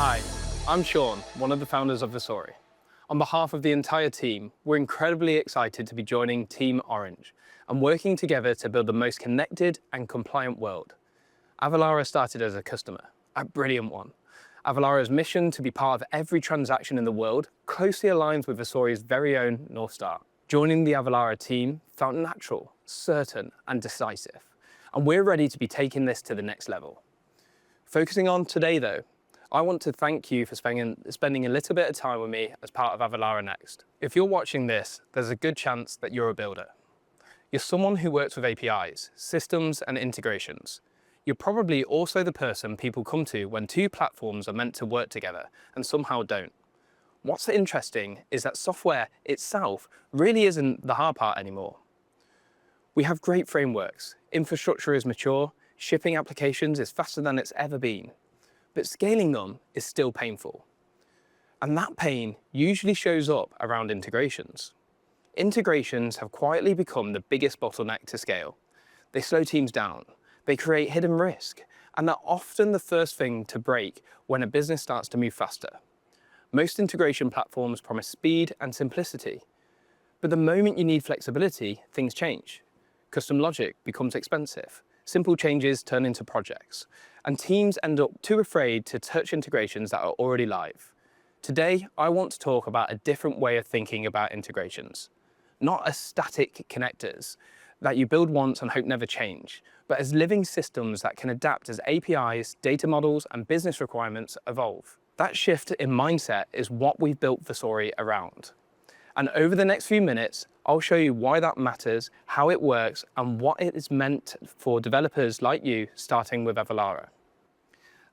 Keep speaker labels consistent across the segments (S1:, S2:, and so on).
S1: Hi, I'm Sean, one of the founders of Vesori. On behalf of the entire team, we're incredibly excited to be joining Team Orange and working together to build the most connected and compliant world. Avalara started as a customer, a brilliant one. Avalara's mission to be part of every transaction in the world closely aligns with Vesori's very own North Star. Joining the Avalara team felt natural, certain, and decisive, and we're ready to be taking this to the next level. Focusing on today though, I want to thank you for spending a little bit of time with me as part of Avalara Next. If you're watching this, there's a good chance that you're a builder. You're someone who works with APIs, systems, and integrations. You're probably also the person people come to when two platforms are meant to work together and somehow don't. What's interesting is that software itself really isn't the hard part anymore. We have great frameworks, infrastructure is mature, shipping applications is faster than it's ever been. But scaling them is still painful. And that pain usually shows up around integrations. Integrations have quietly become the biggest bottleneck to scale. They slow teams down, they create hidden risk, and they're often the first thing to break when a business starts to move faster. Most integration platforms promise speed and simplicity, but the moment you need flexibility, things change. Custom logic becomes expensive. Simple changes turn into projects, and teams end up too afraid to touch integrations that are already live. Today, I want to talk about a different way of thinking about integrations. Not as static connectors that you build once and hope never change, but as living systems that can adapt as APIs, data models, and business requirements evolve. That shift in mindset is what we've built Versori around. And over the next few minutes, I'll show you why that matters, how it works, and what it is meant for developers like you starting with Avalara.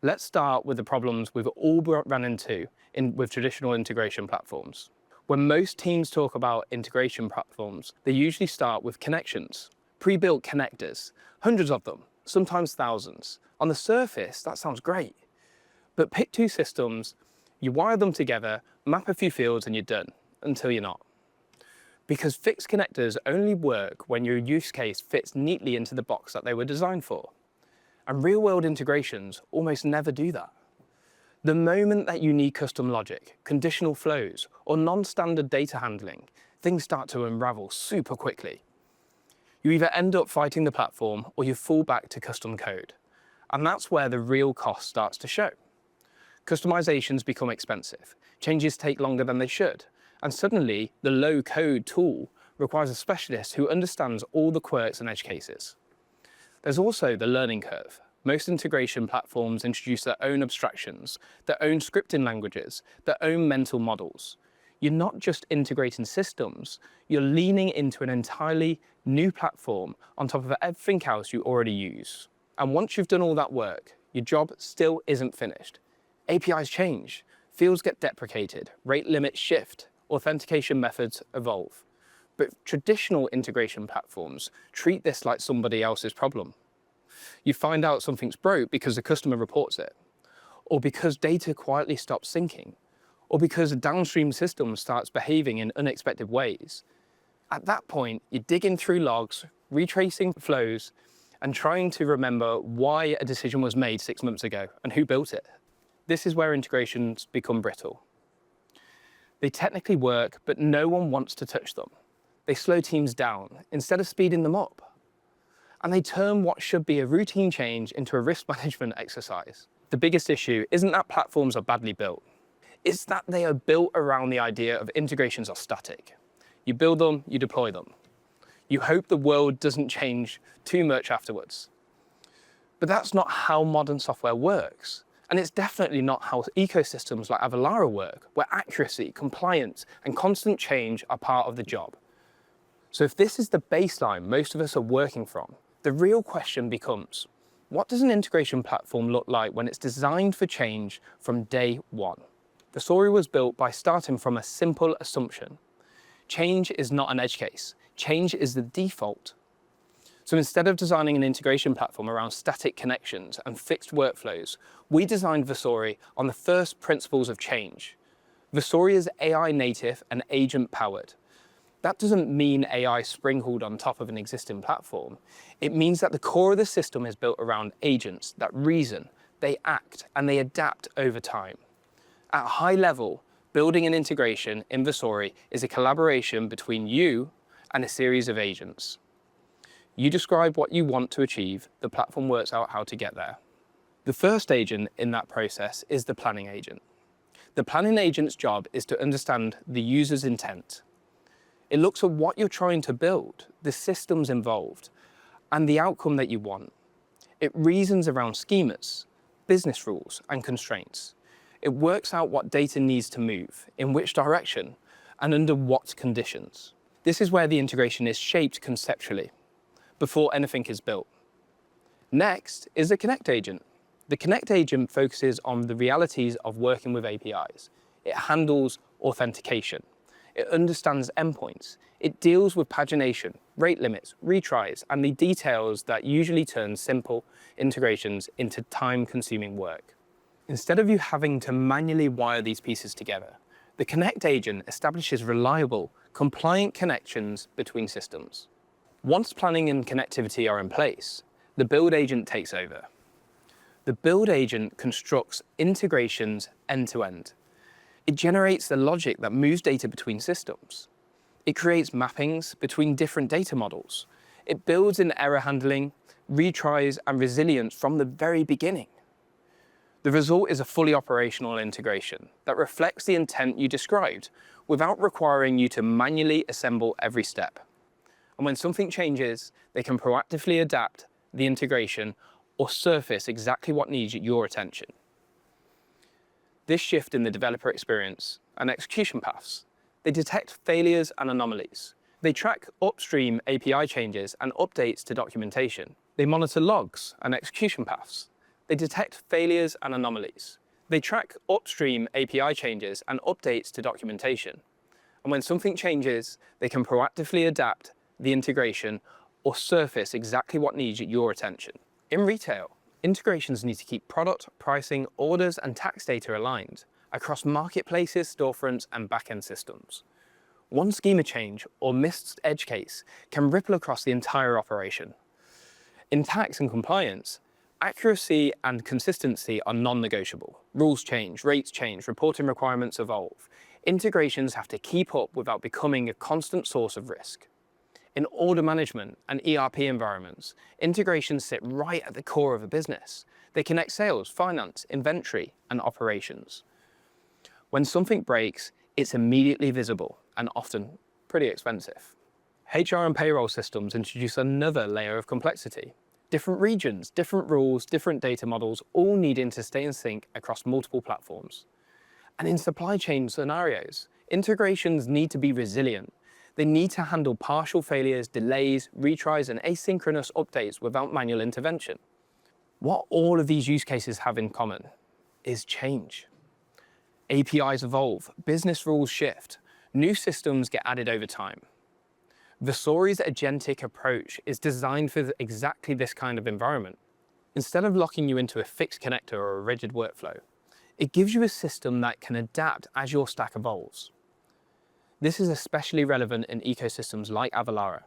S1: Let's start with the problems we've all run into with traditional integration platforms. When most teams talk about integration platforms, they usually start with connections, pre-built connectors, hundreds of them, sometimes thousands. On the surface, that sounds great. But pick two systems, you wire them together, map a few fields, and you're done, until you're not. Because fixed connectors only work when your use case fits neatly into the box that they were designed for. And real-world integrations almost never do that. The moment that you need custom logic, conditional flows, or non-standard data handling, things start to unravel super quickly. You either end up fighting the platform or you fall back to custom code. And that's where the real cost starts to show. Customizations become expensive, changes take longer than they should, and suddenly the low-code tool requires a specialist who understands all the quirks and edge cases. There's also the learning curve. Most integration platforms introduce their own abstractions, their own scripting languages, their own mental models. You're not just integrating systems, you're leaning into an entirely new platform on top of everything else you already use. And once you've done all that work, your job still isn't finished. APIs change, fields get deprecated, rate limits shift, authentication methods evolve. But traditional integration platforms treat this like somebody else's problem. You find out something's broke because the customer reports it, or because data quietly stops syncing, or because a downstream system starts behaving in unexpected ways. At that point, you're digging through logs, retracing flows, and trying to remember why a decision was made 6 months ago and who built it. This is where integrations become brittle. They technically work, but no one wants to touch them. They slow teams down instead of speeding them up. And they turn what should be a routine change into a risk management exercise. The biggest issue isn't that platforms are badly built. It's that they are built around the idea of integrations are static. You build them, you deploy them. You hope the world doesn't change too much afterwards. But that's not how modern software works. And it's definitely not how ecosystems like Avalara work, where accuracy, compliance, and constant change are part of the job. So if this is the baseline most of us are working from, the real question becomes, what does an integration platform look like when it's designed for change from day one? Vesori was built by starting from a simple assumption. Change is not an edge case. Change is the default. So instead of designing an integration platform around static connections and fixed workflows, we designed Vesori on the first principles of change. Vesori is AI native and agent powered. That doesn't mean AI sprinkled on top of an existing platform. It means that the core of the system is built around agents that reason, they act, and they adapt over time. At a high level, building an integration in Vesori is a collaboration between you and a series of agents. You describe what you want to achieve, the platform works out how to get there. The first agent in that process is the planning agent. The planning agent's job is to understand the user's intent. It looks at what you're trying to build, the systems involved, and the outcome that you want. It reasons around schemas, business rules, and constraints. It works out what data needs to move, in which direction, and under what conditions. This is where the integration is shaped conceptually, before anything is built. Next is the connect agent. The connect agent focuses on the realities of working with APIs. It handles authentication. It understands endpoints. It deals with pagination, rate limits, retries, and the details that usually turn simple integrations into time-consuming work. Instead of you having to manually wire these pieces together, the connect agent establishes reliable, compliant connections between systems. Once planning and connectivity are in place, the build agent takes over. The build agent constructs integrations end-to-end. It generates the logic that moves data between systems. It creates mappings between different data models. It builds in error handling, retries, and resilience from the very beginning. The result is a fully operational integration that reflects the intent you described without requiring you to manually assemble every step. And when something changes, they can proactively adapt the integration or surface exactly what needs your attention. This shift in the developer experience and execution paths, they detect failures and anomalies. They track upstream API changes and updates to documentation. They monitor logs and execution paths. They detect failures and anomalies. They track upstream API changes and updates to documentation. And when something changes, they can proactively adapt the integration or surface exactly what needs your attention. In retail, integrations need to keep product, pricing, orders, and tax data aligned across marketplaces, storefronts, and back-end systems. One schema change or missed edge case can ripple across the entire operation. In tax and compliance, accuracy and consistency are non-negotiable. Rules change, rates change, reporting requirements evolve. Integrations have to keep up without becoming a constant source of risk. In order management and ERP environments, integrations sit right at the core of a business. They connect sales, finance, inventory, and operations. When something breaks, it's immediately visible and often pretty expensive. HR and payroll systems introduce another layer of complexity. Different regions, different rules, different data models, all needing to stay in sync across multiple platforms. And in supply chain scenarios, integrations need to be resilient. They need to handle partial failures, delays, retries, and asynchronous updates without manual intervention. What all of these use cases have in common is change. APIs evolve, business rules shift, new systems get added over time. Vesori's agentic approach is designed for exactly this kind of environment. Instead of locking you into a fixed connector or a rigid workflow, it gives you a system that can adapt as your stack evolves. This is especially relevant in ecosystems like Avalara,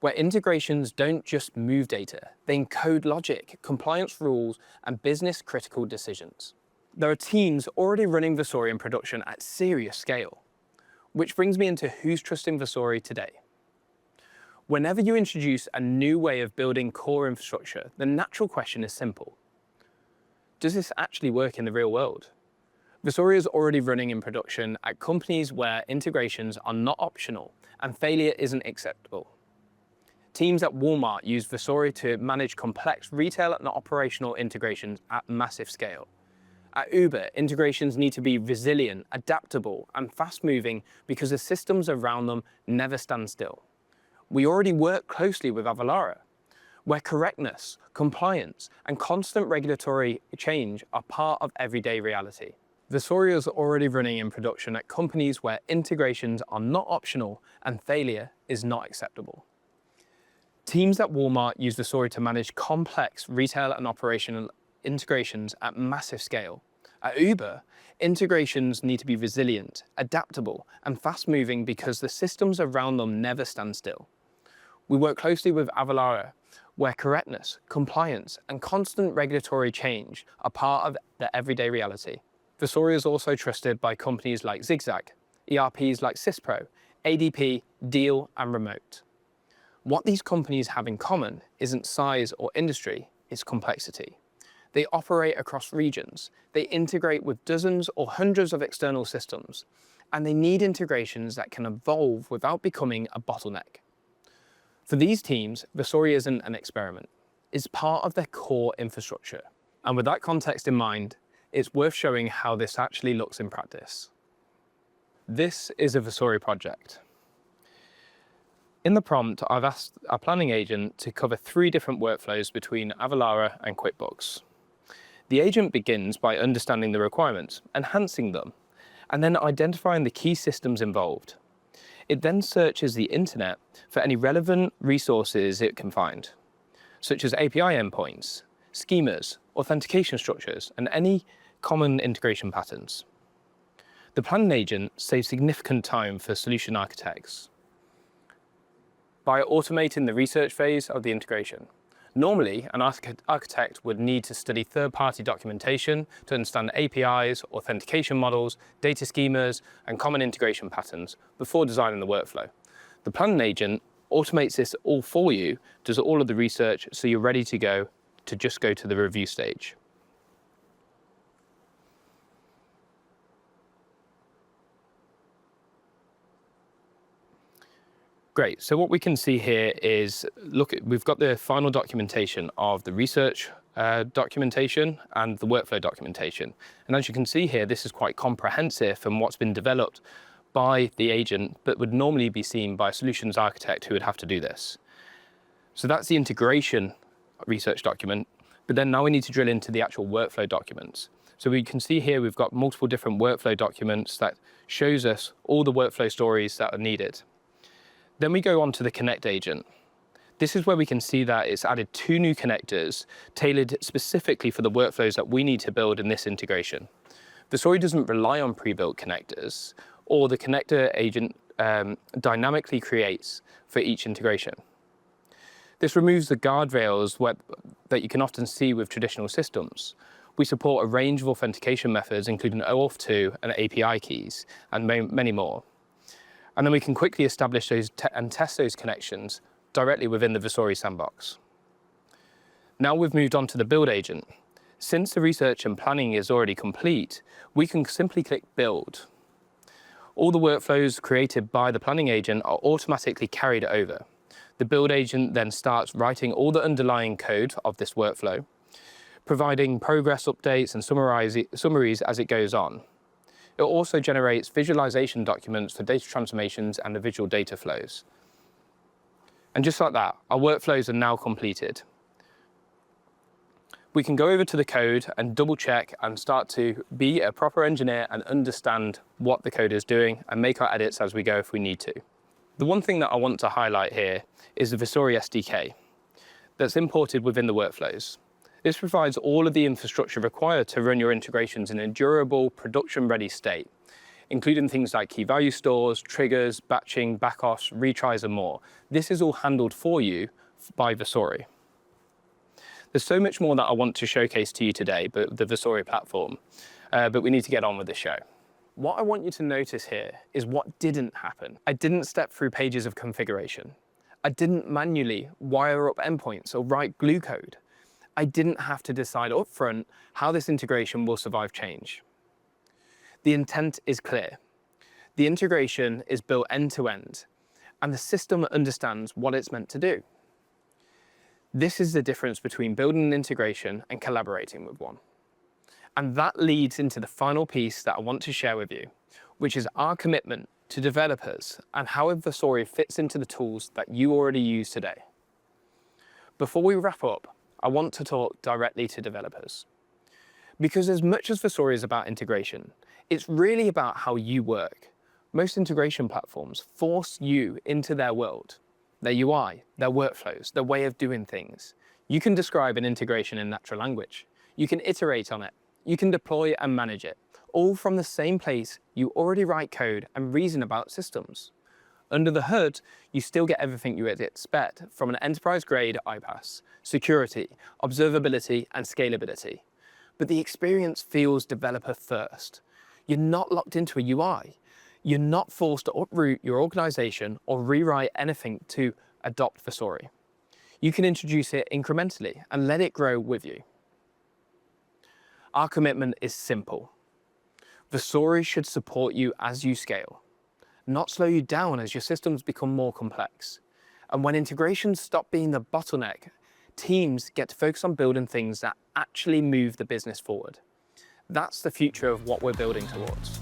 S1: where integrations don't just move data, they encode logic, compliance rules, and business-critical decisions. There are teams already running Vesori in production at serious scale, which brings me into who's trusting Vesori today. Whenever you introduce a new way of building core infrastructure, the natural question is simple. Does this actually work in the real world? Vesori is already running in production at companies where integrations are not optional and failure isn't acceptable. Teams at Walmart use Vesori to manage complex retail and operational integrations at massive scale. At Uber, integrations need to be resilient, adaptable, and fast-moving because the systems around them never stand still. We already work closely with Avalara, where correctness, compliance, and constant regulatory change are part of everyday reality. Vesori is already running in production at companies where integrations are not optional and failure is not acceptable. Teams at Walmart use Vesori to manage complex retail and operational integrations at massive scale. At Uber, integrations need to be resilient, adaptable, and fast-moving because the systems around them never stand still. We work closely with Avalara, where correctness, compliance, and constant regulatory change are part of the everyday reality. Vesori is also trusted by companies like Zigzag, ERPs like Syspro, ADP, Deal, and Remote. What these companies have in common isn't size or industry, it's complexity. They operate across regions, they integrate with dozens or hundreds of external systems, and they need integrations that can evolve without becoming a bottleneck. For these teams, Vesori isn't an experiment. It's part of their core infrastructure. And with that context in mind, it's worth showing how this actually looks in practice. This is a Vesori project. In the prompt, I've asked our planning agent to cover 3 different workflows between Avalara and QuickBooks. The agent begins by understanding the requirements, enhancing them, and then identifying the key systems involved. It then searches the internet for any relevant resources it can find, such as API endpoints, schemas, authentication structures, and any common integration patterns. The planning agent saves significant time for solution architects by automating the research phase of the integration. Normally, an architect would need to study third-party documentation to understand APIs, authentication models, data schemas, and common integration patterns before designing the workflow. The planning agent automates this all for you, does all of the research, so you're ready to just go to the review stage. Great, so what we can see here is, we've got the final documentation of the research documentation and the workflow documentation. And as you can see here, this is quite comprehensive and what's been developed by the agent, but would normally be seen by a solutions architect who would have to do this. So that's the integration research document, but then now we need to drill into the actual workflow documents. So we can see here we've got multiple different workflow documents that shows us all the workflow stories that are needed. Then we go on to the connect agent. This is where we can see that it's added 2 new connectors tailored specifically for the workflows that we need to build in this integration. Vesori doesn't rely on pre-built connectors, or the connector agent dynamically creates for each integration. This removes the guardrails that you can often see with traditional systems. We support a range of authentication methods, including OAuth 2 and API keys, and many more. And then we can quickly establish those and test those connections directly within the Vesori sandbox. Now we've moved on to the build agent. Since the research and planning is already complete, we can simply click build. All the workflows created by the planning agent are automatically carried over. The build agent then starts writing all the underlying code of this workflow, providing progress updates and summaries as it goes on. It also generates visualization documents for data transformations and the visual data flows. And just like that, our workflows are now completed. We can go over to the code and double check and start to be a proper engineer and understand what the code is doing and make our edits as we go if we need to. The one thing that I want to highlight here is the Vesori SDK that's imported within the workflows. This provides all of the infrastructure required to run your integrations in a durable, production-ready state, including things like key value stores, triggers, batching, backoffs, retries, and more. This is all handled for you by Vesori. There's so much more that I want to showcase to you today, but the Vesori platform, but we need to get on with the show. What I want you to notice here is what didn't happen. I didn't step through pages of configuration. I didn't manually wire up endpoints or write glue code. I didn't have to decide upfront how this integration will survive change. The intent is clear. The integration is built end to end, and the system understands what it's meant to do. This is the difference between building an integration and collaborating with one. And that leads into the final piece that I want to share with you, which is our commitment to developers and how Versori fits into the tools that you already use today. Before we wrap up, I want to talk directly to developers. Because as much as Vesori is about integration, it's really about how you work. Most integration platforms force you into their world, their UI, their workflows, their way of doing things. You can describe an integration in natural language. You can iterate on it. You can deploy and manage it, all from the same place you already write code and reason about systems. Under the hood, you still get everything you would expect from an enterprise-grade iPaaS: security, observability, and scalability. but the experience feels developer first. You're not locked into a UI. You're not forced to uproot your organization or rewrite anything to adopt Vesori. You can introduce it incrementally and let it grow with you. Our commitment is simple. Vesori should support you as you scale, not slow you down as your systems become more complex. And when integrations stop being the bottleneck, teams get to focus on building things that actually move the business forward. That's the future of what we're building towards.